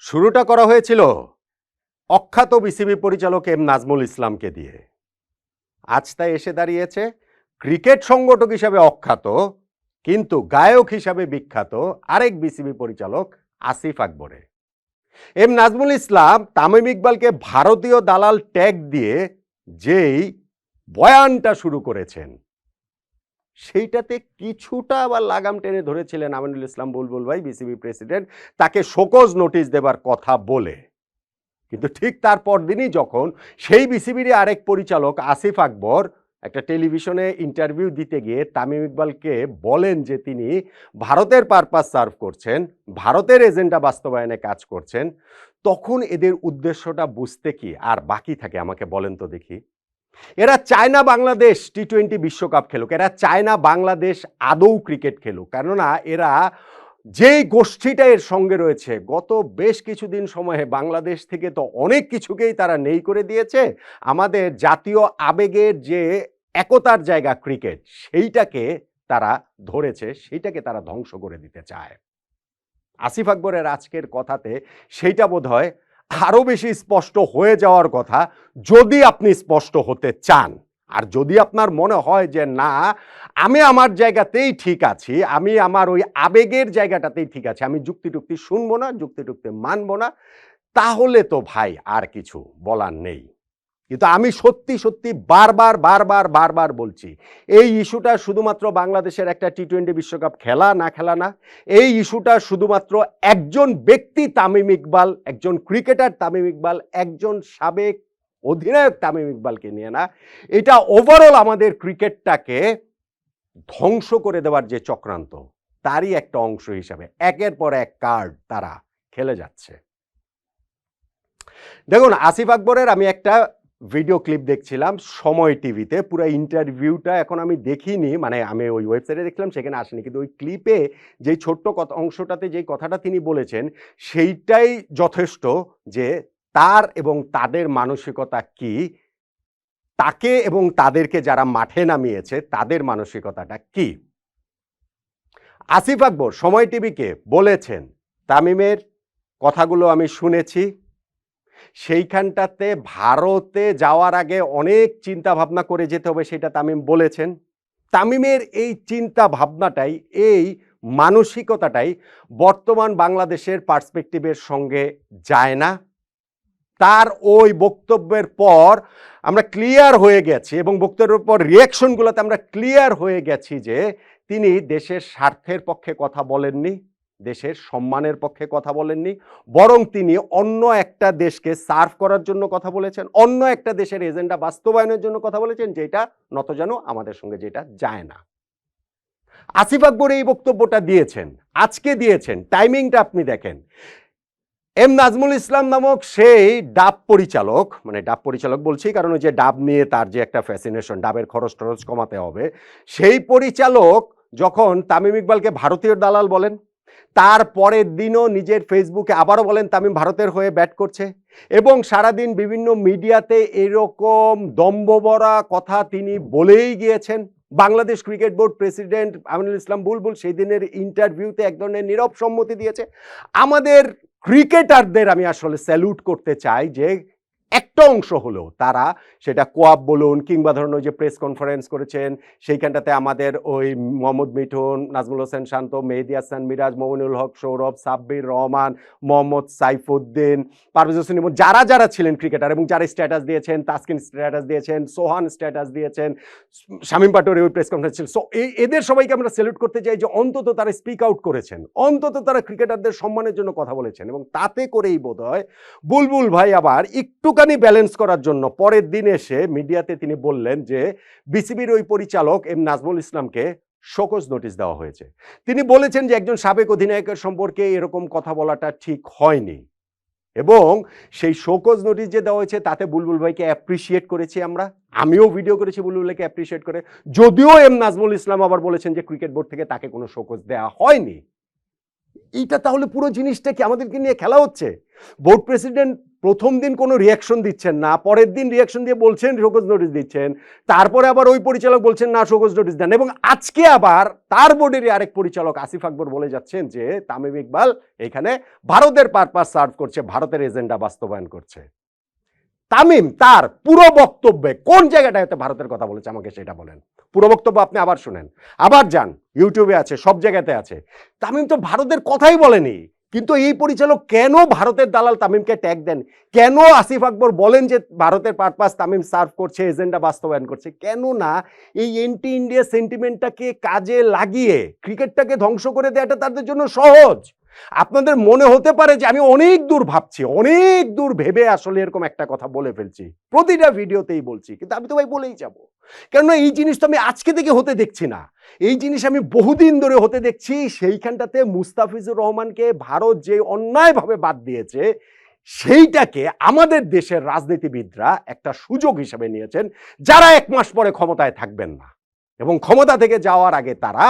শুরুটা করা হয়েছিল অখ্যাত বিসিবি পরিচালক এম নাজমুল ইসলামকে দিয়ে। আজ তাই এসে দাঁড়িয়েছে ক্রিকেট সংগঠক হিসাবে অখ্যাত কিন্তু গায়ক হিসাবে বিখ্যাত আরেক বিসিবি পরিচালক আসিফ আকবরে। এম নাজমুল ইসলাম তামিম ইকবালকে ভারতীয় দালাল ট্যাগ দিয়ে যেই বয়ানটা শুরু করেছেন সেইটাতে কিছুটা আবার লাগাম টেনে ধরেছিলেন আমিনুল ইসলাম বুলবুল ভাই, বিসিবি প্রেসিডেন্ট, তাকে শোকজ নোটিশ দেবার কথা বলে। কিন্তু ঠিক তার পরদিনই যখন সেই বিসিবির আরেক পরিচালক আসিফ আকবর একটা টেলিভিশনে ইন্টারভিউ দিতে গিয়ে তামিম ইকবালকে বলেন যে তিনি ভারতের পারপাস সার্ভ করছেন, ভারতের এজেন্ডা বাস্তবায়নে কাজ করছেন, তখন এদের উদ্দেশ্যটা বুঝতে কি আর বাকি থাকে আমাকে বলেন তো দেখি। এরা চায় না বাংলাদেশ টি-20 বিশ্বকাপ খেলুক, এরা চায় না বাংলাদেশ আদৌ ক্রিকেট খেলুক। কেননা এরা যেই গোষ্ঠীটা এর সঙ্গে রয়েছে গত বেশ কিছুদিন সময়ে বাংলাদেশ থেকে তো অনেক কিছুকেই তারা নেই করে দিয়েছে। আমাদের জাতীয় আবেগের যে একতার জায়গা ক্রিকেট, সেইটাকে তারা ধরেছে, সেইটাকে তারা ধ্বংস করে দিতে চায়। আসিফ আকবরের আজকের কথাতে সেইটা বোধহয় আরো বেশি স্পষ্ট হয়ে যাওয়ার কথা, যদি আপনি স্পষ্ট হতে চান। আর যদি আপনার মনে হয় যে না, আমি আমার জায়গাতেই ঠিক আছি, আমি আমার ওই আবেগের জায়গাটাতেই ঠিক আছে, আমি যুক্তি টুক্তি শুনবো না, যুক্তি টুক্তি মানবো না, তাহলে তো ভাই আর কিছু বলার নেই। কিন্তু আমি সত্যি সত্যি বারবার বলছি, এই ইস্যুটা শুধুমাত্র বাংলাদেশের একটা টি-20 বিশ্বকাপ খেলা না খেলা না, এই ইস্যুটা শুধুমাত্র একজন ব্যক্তি তামিম ইকবাল, একজন ক্রিকেটার তামিম ইকবাল, একজন সাবেক অধিনায়ক তামিম ইকবালকে নিয়ে না, এটা ওভারঅল আমাদের ক্রিকেটটাকে ধ্বংস করে দেওয়ার যে চক্রান্ত, তারই একটা অংশ হিসাবে একের পর এক কার্ড তারা খেলে যাচ্ছে। দেখুন, আসিফ আকবরের আমি একটা ভিডিও ক্লিপ দেখছিলাম সময় টিভিতে, পুরো ইন্টারভিউটা এখন আমি দেখিনি, মানে আমি ওই ওয়েবসাইটে দেখলাম, সেখানে আসেনি, কিন্তু ওই ক্লিপে যেই ছোট্ট অংশটাতে যেই কথাটা তিনি বলেছেন সেইটাই যথেষ্ট যে তার এবং তাদের মানসিকতা কি, তাকে এবং তাদেরকে যারা মাঠে নামিয়েছে তাদের মানসিকতাটা কি। আসিফ আকবর সময় টিভিকে বলেছেন, তামিমের কথাগুলো আমি শুনেছি, সেইখানটাতে ভারতে যাওয়ার আগে অনেক চিন্তা ভাবনা করে যেতে হবে, সেটা তামিম বলেছেন। তামিমের এই চিন্তা ভাবনাটাই, এই মানসিকতাটাই বর্তমান বাংলাদেশের পার্সপেক্টিভের সঙ্গে যায় না। তার ওই বক্তব্যের পর আমরা ক্লিয়ার হয়ে গেছি এবং বক্তব্যের পর রিয়াকশনগুলোতে আমরা ক্লিয়ার হয়ে গেছি যে তিনি দেশের স্বার্থের পক্ষে কথা বলেননি, দেশের সম্মানের পক্ষে কথা বলেননি, বরং তিনি অন্য একটা দেশকে সার্ভ করার জন্য কথা বলেছেন, অন্য একটা দেশের এজেন্ডা বাস্তবায়নের জন্য কথা বলেছেন, যেটা নতজানু আমাদের সঙ্গে যেটা যায় না। আসিফ আকবর এই বক্তব্যটা দিয়েছেন, আজকে দিয়েছেন, টাইমিংটা আপনি দেখেন। এম নাজমুল ইসলাম নামক সেই ডাব পরিচালক, মানে ডাব পরিচালক বলছি কারণ ওই যে ডাব নিয়ে তার যে একটা ফ্যাসিনেশন, ডাবের খরচ টরচ কমাতে হবে, সেই পরিচালক যখন তামিম ইকবালকে ভারতীয় দালাল বলেন, তার পরের দিনও নিজের ফেসবুকে আবারও বলেন তামিম ভারতের হয়ে ব্যাট করছে, এবং সারাদিন বিভিন্ন মিডিয়াতে এরকম দম্ভভরা কথা তিনি বলেই গিয়েছেন। Bangladesh cricket board president Aminul Islam Bulbul সেই দিনের ইন্টারভিউতে এক ধরনের নীরব সম্মতি দিয়েছে। আমাদের ক্রিকেটারদের আমি আসলে স্যালুট করতে চাই যে একটা অংশ হলেও তারা, সেটা কোয়াব বলুন কিংবা ধরুন ওই যে প্রেস কনফারেন্স করেছেন, সেইখানটাতে আমাদের ওই মোহাম্মদ মিঠুন, নাজমুল হোসেন শান্ত, মেহেদী হাসান মিরাজ, মমিনুল হক সৌরভ, সাব্বির রহমান, মোহাম্মদ সাইফুদ্দিন, পারভেজ হোসেন, যারা যারা ছিলেন ক্রিকেটার এবং যারা স্ট্যাটাস দিয়েছেন, তাসকিন স্ট্যাটাস দিয়েছেন, সোহান স্ট্যাটাস দিয়েছেন, শামীম পাটোয়ারি ওই প্রেস কনফারেন্স ছিল, সো এদের সবাইকে আমরা স্যালুট করতে চাই যে অন্তত তারা স্পিক আউট করেছেন, অন্তত তারা ক্রিকেটারদের সম্মানের জন্য কথা বলেছেন, এবং তাতে করেই বোধহয় বুলবুল ভাই আবার একটুখানি ব্যালেন্স করার জন্য পরের দিন এসে মিডিয়াতে তিনি বললেন যে বিসিবির ওই পরিচালক এম নাজমুল ইসলামকে শোকজ নোটিশ দেওয়া হয়েছে। তিনি বলেছেন যে একজন সাবেক অধিনায়কের সম্পর্কে এরকম কথা বলাটা ঠিক হয়নি, এবং সেই শোকজ নোটিশ যে দেওয়া হয়েছে তাতে বুলবুল ভাইকে অ্যাপ্রিসিয়েট করেছি আমরা, আমিও ভিডিও করেছি বুলবুল ভাইকে অ্যাপ্রিসিয়েট করে, যদিও এম নাজমুল ইসলাম আবার বলেছেন যে ক্রিকেট বোর্ড থেকে তাকে কোনো শোকজ দেওয়া হয়নি। এইটা তাহলে পুরো জিনিসটা কি আমাদেরকে নিয়ে খেলা হচ্ছে? বোর্ড প্রেসিডেন্ট প্রথম দিন কোনো রিয়াকশন দিচ্ছেন না, পরের দিন রিয়াকশন দিয়ে বলছেন শোকজ নোটিশ দিচ্ছেন, তারপরে আবার ওই পরিচালক বলছেন না শোকজ নোটিশ দেন, এবং আজকে আবার তার বোর্ডেরই আরেক পরিচালক আসিফ আকবর বলে যাচ্ছেন যে তামিম ইকবাল এখানে ভারতের পারপাস সার্ভ করছে, ভারতের এজেন্ডা বাস্তবায়ন করছে। তামিম তার পুরো বক্তব্যে কোন জায়গাটায় ভারতের কথা বলেছে আমাকে সেটা বলেন। পুরো বক্তব্য আপনি আবার শুনেন, আবার যান, ইউটিউবে আছে, সব জায়গাতে আছে। তামিম তো ভারতের কথাই বলেনি, কিন্তু এই পরিচালক কেন ভারতের দালাল তামিমকে ট্যাগ দেন? কেন আসিফ আকবর বলেন যে ভারতের পারপাস তামিম সার্ভ করছে, এজেন্ডা বাস্তবায়ন করছে? কেন না এই এন্টি ইন্ডিয়া সেন্টিমেন্টটাকে কাজে লাগিয়ে ক্রিকেটটাকে ধ্বংস করে দেওয়াটা তাদের জন্য সহজ। আপনাদের মনে হতে পারে যে আমি অনেক দূর ভাবছি, অনেক দূর ভেবে আসলে এরকম একটা কথা বলে ফেলছি, প্রতিটা ভিডিওতেই বলছি, কিন্তু আমি তো ভাই বলেই যাব। কেননা এই জিনিস তো আমি আজকে থেকে হতে দেখছি না, এই জিনিস আমি বহুদিন ধরে হতে দেখছি। সেইখানটাতে মুস্তাফিজুর রহমানকে ভারত যে অন্যায়ভাবে বাদ দিয়েছে, সেইটাকে আমাদের দেশের রাজনীতিবিদরা একটা সুযোগ হিসেবে নিয়েছেন, যারা 1 মাস পরে ক্ষমতায় থাকবেন না, এবং ক্ষমতা থেকে যাওয়ার আগে তারা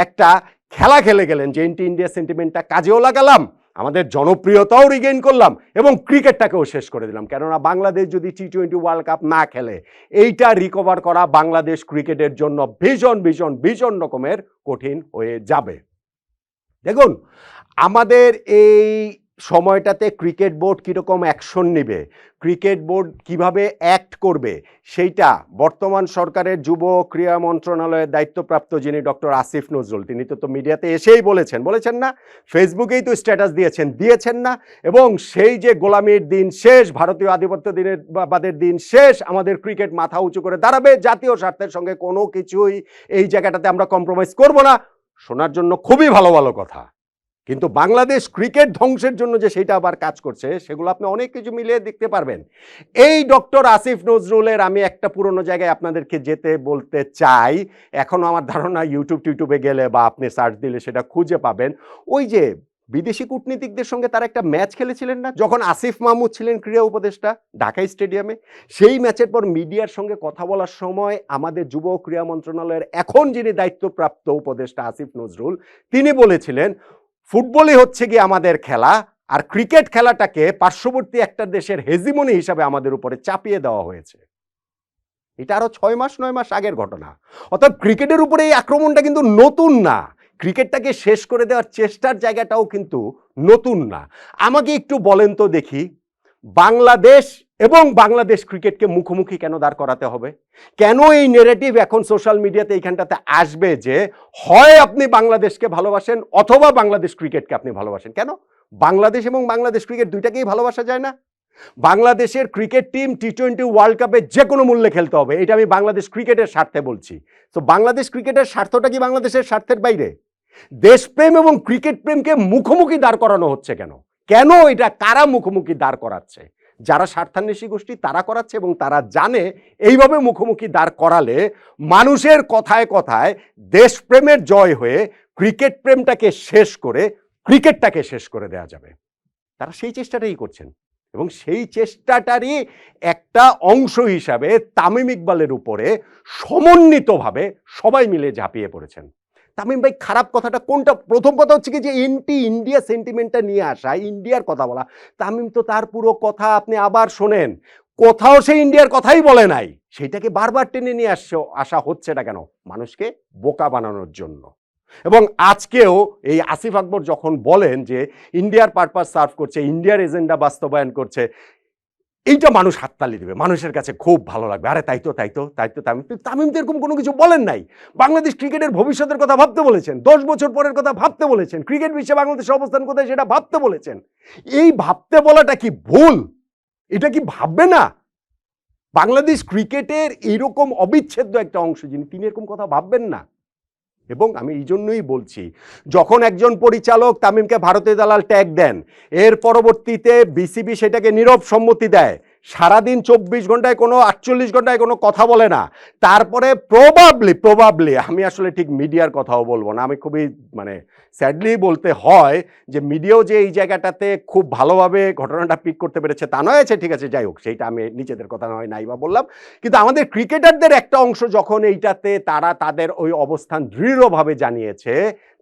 একটা খেলা খেলে গেলেন যে এন্টি ইন্ডিয়া সেন্টিমেন্টটা কাজেও লাগালাম, আমাদের জনপ্রিয়তাও রিগেইন করলাম, এবং ক্রিকেটটাকেও শেষ করে দিলাম। কেননা বাংলাদেশ যদি টি-20 ওয়ার্ল্ড কাপ না খেলে, এইটা রিকভার করা বাংলাদেশ ক্রিকেটের জন্য ভীষণ ভীষণ ভীষণ রকমের কঠিন হয়ে যাবে। দেখুন, আমাদের এই সময়টাতে ক্রিকেট বোর্ড কীরকম অ্যাকশন নেবে, ক্রিকেট বোর্ড কিভাবে অ্যাক্ট করবে, সেইটা বর্তমান সরকারের যুব ক্রীড়া মন্ত্রণালয়ের দায়িত্বপ্রাপ্ত যিনি ডক্টর আসিফ নজরুল, তিনি তো মিডিয়াতে এসেই বলেছেন না, ফেসবুকেই তো স্ট্যাটাস দিয়েছেন না, এবং সেই যে গোলামির দিন শেষ, ভারতীয় আধিপত্য দিনের বাদের দিন শেষ, আমাদের ক্রিকেট মাথা উঁচু করে দাঁড়াবে, জাতীয় স্বার্থের সঙ্গে কোনো কিছুই এই জায়গাটাতে আমরা কম্প্রোমাইজ করব না, শোনার জন্য খুবই ভালো ভালো কথা। কিন্তু বাংলাদেশ ক্রিকেট ধ্বংসের জন্য যে সেটা আবার কাজ করছে, সেগুলো আপনি অনেক কিছু মিলিয়ে দেখতে পারবেন। এই ডক্টর আসিফ নজরুলের আমি একটা পুরনো জায়গায় আপনাদেরকে যেতে বলতে চাই, এখনো আমার ধারণা টিউটিউবে গেলে বা আপনি সার্চ দিলে সেটা খুঁজে পাবেন। ওই যে বিদেশি কূটনীতিকদের সঙ্গে তারা একটা ম্যাচ খেলেছিলেন না, যখন আসিফ মাহমুদ ছিলেন ক্রীড়া উপদেষ্টা ঢাকা স্টেডিয়ামে, সেই ম্যাচের পর মিডিয়ার সঙ্গে কথা বলার সময় আমাদের যুব ক্রীড়া মন্ত্রণালয়ের এখন যিনি দায়িত্বপ্রাপ্ত উপদেষ্টা আসিফ নজরুল, তিনি বলেছিলেন ফুটবলই হচ্ছে কি আমাদের খেলা, আর ক্রিকেট খেলাটাকে পার্শ্ববর্তী একটা দেশের হেজিমনি হিসাবে আমাদের উপরে চাপিয়ে দেওয়া হয়েছে। এটা আরো 6 মাস আগের ঘটনা। অর্থাৎ ক্রিকেটের উপরে এই আক্রমণটা কিন্তু নতুন না, ক্রিকেটটাকে শেষ করে দেওয়ার চেষ্টার জায়গাটাও কিন্তু নতুন না। আমাকে একটু বলেন তো দেখি, বাংলাদেশ এবং বাংলাদেশ ক্রিকেটকে মুখোমুখি কেন দাঁড় করাতে হবে? কেন এই নেগেটিভ এখন সোশ্যাল মিডিয়াতে এইখানটাতে আসবে যে হয় আপনি বাংলাদেশকে ভালোবাসেন অথবা বাংলাদেশ ক্রিকেটকে আপনি ভালোবাসেন? কেন বাংলাদেশ এবং বাংলাদেশ ক্রিকেট দুইটাকেই ভালোবাসা যায় না? বাংলাদেশের ক্রিকেট টিম টি-20 ওয়ার্ল্ড কাপে যে কোনো মূল্যে খেলতে হবে, এটা আমি বাংলাদেশ ক্রিকেটের স্বার্থে বলছি। তো বাংলাদেশ ক্রিকেটের স্বার্থটা কি বাংলাদেশের স্বার্থের বাইরে? দেশপ্রেম এবং ক্রিকেট প্রেমকে মুখোমুখি দাঁড় করানো হচ্ছে কেন? কেন এটা কারা মুখোমুখি দাঁড় করাচ্ছে? যারা স্বার্থান্বেষী গোষ্ঠী তারা করাচ্ছে, এবং তারা জানে এইভাবে মুখোমুখি দাঁড় করালে মানুষের কথায় কথায় দেশপ্রেমের জয় হয়ে ক্রিকেট প্রেমটাকে শেষ করে ক্রিকেটটাকে শেষ করে দেওয়া যাবে। তারা সেই চেষ্টাটাই করছেন, এবং সেই চেষ্টাটারই একটা অংশ হিসাবে তামিম ইকবালের উপরে সমন্বিতভাবে সবাই মিলে ঝাঁপিয়ে পড়েছেন। তামিম ভাই, খারাপ কথাটা কোনটা? প্রথম কথা হচ্ছে কি যে এন্টি ইন্ডিয়া সেন্টিমেন্টটা নিয়ে আসা, ইন্ডিয়ার কথা বলা। তামিম তো তার পুরো কথা আপনি আবার শোনেন, কোথাও সে ইন্ডিয়ার কথাই বলে নাই, সেটাকে বারবার টেনে নিয়ে আসা হচ্ছে না কেন? মানুষকে বোকা বানানোর জন্য। এবং আজকেও এই আসিফ আকবর যখন বলেন যে ইন্ডিয়ার পারপাস সার্ভ করছে, ইন্ডিয়ার এজেন্ডা বাস্তবায়ন করছে, এইটা মানুষ হাততালি দেবে, মানুষের কাছে খুব ভালো লাগবে। আরে তাই তো তামিম তো এরকম কোনো কিছু বলেন নাই। বাংলাদেশ ক্রিকেটের ভবিষ্যতের কথা ভাবতে বলেছেন, 10 বছর পরের কথা ভাবতে বলেছেন, ক্রিকেট বিশ্বে বাংলাদেশের অবস্থান কোথায় সেটা ভাবতে বলেছেন। এই ভাবতে বলাটা কি ভুল? এটা কি ভাববে না? বাংলাদেশ ক্রিকেটের এইরকম অবিচ্ছেদ্য একটা অংশ যিনি, তিনি এরকম কথা ভাববেন না? এবং আমি এই জন্যই বলছি, যখন একজন পরিচালক তামিমকে ভারতীয় দালাল ট্যাগ দেন, এর পরবর্তীতে বিসিবি সেটাকে নীরব সম্মতি দেয়, সারাদিন 24 ঘন্টায় কোনো 48 ঘন্টায় কোনো কথা বলে না, তারপরে প্রবাবলি আমি আসলে ঠিক মিডিয়ার কথাও বলবো না, আমি খুবই স্যাডলি বলতে হয় যে মিডিয়াও যে এই জায়গাটাতে খুব ভালোভাবে ঘটনাটা পিক করতে পেরেছে তা নয়, আছে ঠিক আছে, যাই হোক, সেইটা আমি নিজেদের কথা নাই বা বললাম, কিন্তু আমাদের ক্রিকেটারদের একটা অংশ যখন এইটাতে তারা তাদের ওই অবস্থান দৃঢ়ভাবে জানিয়েছে,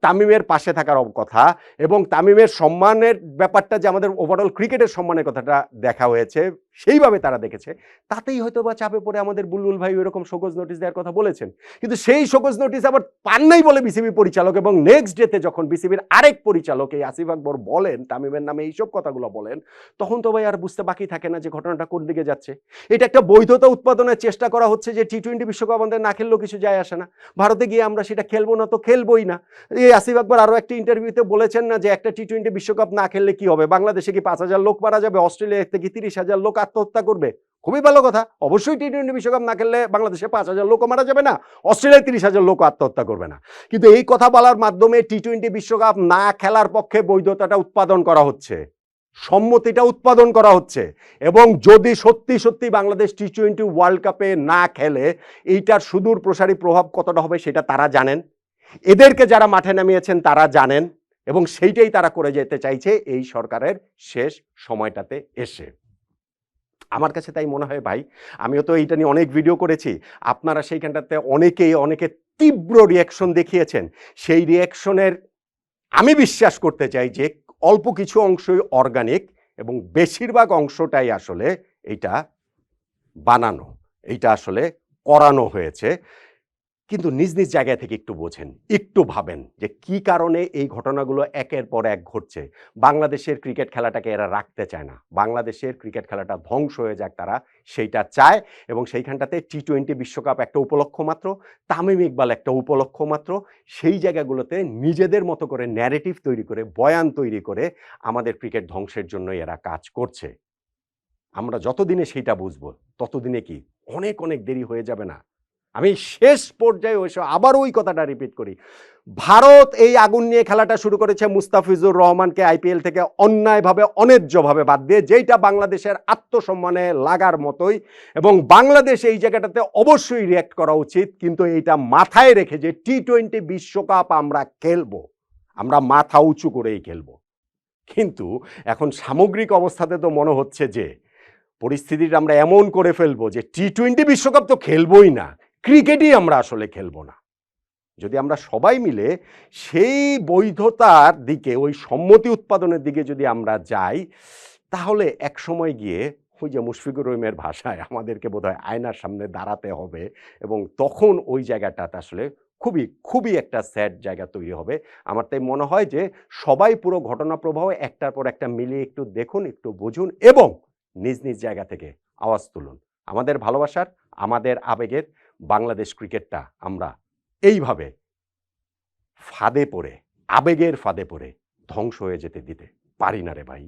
তামিমের পাশে থাকার কথা এবং তামিমের সম্মানের ব্যাপারটা যে আমাদের ওভারঅল ক্রিকেটের সম্মানের কথাটা দেখা হয়েছে, সেইভাবে তারা দেখেছে, তাতেই হয়তো বা চাপে পড়ে আমাদের বুলবুল ভাই ওইরকম শোকজ নোটিশ দেওয়ার কথা বলেছেন। কিন্তু সেই শোকজ নোটিশ আবার পান নাই বলে বিসিবি পরিচালক, এবং নেক্সট ডেতে যখন বিসিবির আরেক পরিচালক এই আসিফ আকবর বলেন, তামিমের নামে এইসব কথাগুলো বলেন, তখন তো ভাই আর বুঝতে বাকি থাকে না যে ঘটনাটা কোন দিকে যাচ্ছে। এটা একটা বৈধতা উৎপাদনের চেষ্টা করা হচ্ছে যে টি-20 বিশ্বকাপ আমাদের না খেললেও কিছু যায় আসে না, ভারতে গিয়ে আমরা সেটা খেলবো না তো খেলবোই না। এই আসিফ আকবর আরো একটা ইন্টারভিউতে বলেছেন না যে একটা টি-20 বিশ্বকাপ না খেললে কি হবে, বাংলাদেশে কি 5,000 লোক মারা যাবে, অস্ট্রেলিয়া থেকে 30,000 লোক আত্মহত্যা করবে? খুবই ভালো কথা, অবশ্যই টি-20 বিশ্বকাপ না খেললে বাংলাদেশে 5,000 লোক মারা যাবে না, অস্ট্রেলিয়ায় 30,000 লোক আত্মহত্যা করবে না। কিন্তু এই কথা বলার মাধ্যমে টি-20 বিশ্বকাপ না খেলার পক্ষে বৈধতাটা উৎপাদন করা হচ্ছে, সম্মতিটা উৎপাদন করা হচ্ছে। এবং যদি সত্যি সত্যি বাংলাদেশ টি-20 ওয়ার্ল্ড কাপে না খেলে এইটার সুদূর প্রসারী প্রভাব কতটা হবে সেটা তারা জানেন, এদেরকে যারা মাঠে নামিয়েছেন তারা জানেন, এবং সেইটাই তারা করে যেতে চাইছে এই সরকারের শেষ সময়টাতে এসে। আমার কাছে তাই মনে হয় ভাই, আমিও তো এইটা নিয়ে অনেক ভিডিও করেছি, আপনারা সেইখানটাতে অনেকে তীব্র রিয়াকশন দেখিয়েছেন। সেই রিয়াকশনের আমি বিশ্বাস করতে চাই যে অল্প কিছু অংশই অর্গানিক এবং বেশিরভাগ অংশটাই আসলে এইটা বানানো, এইটা আসলে করানো হয়েছে। কিন্তু নিজ নিজ জায়গা থেকে একটু বোঝেন, একটু ভাবেন যে কি কারণে এই ঘটনাগুলো একের পর এক ঘটছে। বাংলাদেশের ক্রিকেট খেলাটাকে এরা রাখতে চায় না, বাংলাদেশের ক্রিকেট খেলাটা ধ্বংস হয়ে যাক তারা সেইটা চায়, এবং সেইখানটাতে টি-20 বিশ্বকাপ একটা উপলক্ষ মাত্র, তামিম ইকবাল একটা উপলক্ষ মাত্র। সেই জায়গাগুলোতে নিজেদের মতো করে ন্যারেটিভ তৈরি করে, বয়ান তৈরি করে আমাদের ক্রিকেট ধ্বংসের জন্য এরা কাজ করছে। আমরা যতদিনে সেইটা বুঝবো ততদিনে কি অনেক দেরি হয়ে যাবে না? আমি শেষ পর্যায়ে আবার ওই কথাটা রিপিট করি, ভারত এই আগুন নিয়ে খেলাটা শুরু করেছে মুস্তাফিজুর রহমানকে আইপিএল থেকে অন্যায়ভাবে অন্যায্যভাবে বাদ দিয়ে, যেইটা বাংলাদেশের আত্মসম্মানে লাগার মতোই, এবং বাংলাদেশ এই জায়গাটাতে অবশ্যই রিয়্যাক্ট করা উচিত। কিন্তু এইটা মাথায় রেখে যে টি-20 বিশ্বকাপ আমরা খেলবো, আমরা মাথা উঁচু করেই খেলবো। কিন্তু এখন সামগ্রিক অবস্থাতে তো মনে হচ্ছে যে পরিস্থিতিটা আমরা এমন করে ফেলবো যে টি-20 বিশ্বকাপ তো খেলবোই না, ক্রিকেটই আমরা আসলে খেলবো না। যদি আমরা সবাই মিলে সেই বৈধতার দিকে, ওই সম্মতি উৎপাদনের দিকে যদি আমরা যাই, তাহলে এক সময় গিয়ে ওই যে মুশফিকুর রহিমের ভাষায় আমাদেরকে বোধহয় আয়নার সামনে দাঁড়াতে হবে, এবং তখন ওই জায়গাটাতে আসলে খুবই একটা স্যাড জায়গা তৈরি হবে। আমার তাই মনে হয় যে সবাই পুরো ঘটনা প্রবাহ একটার পর একটা মিলিয়ে একটু দেখুন, একটু বুঝুন, এবং নিজ নিজ জায়গা থেকে আওয়াজ তুলুন। আমাদের ভালোবাসার, আমাদের আবেগের বাংলাদেশ ক্রিকেটটা আমরা এইভাবে ফাঁদে পড়ে, আবেগের ফাঁদে পড়ে ধ্বংস হয়ে যেতে দিতে পারি না রে ভাই।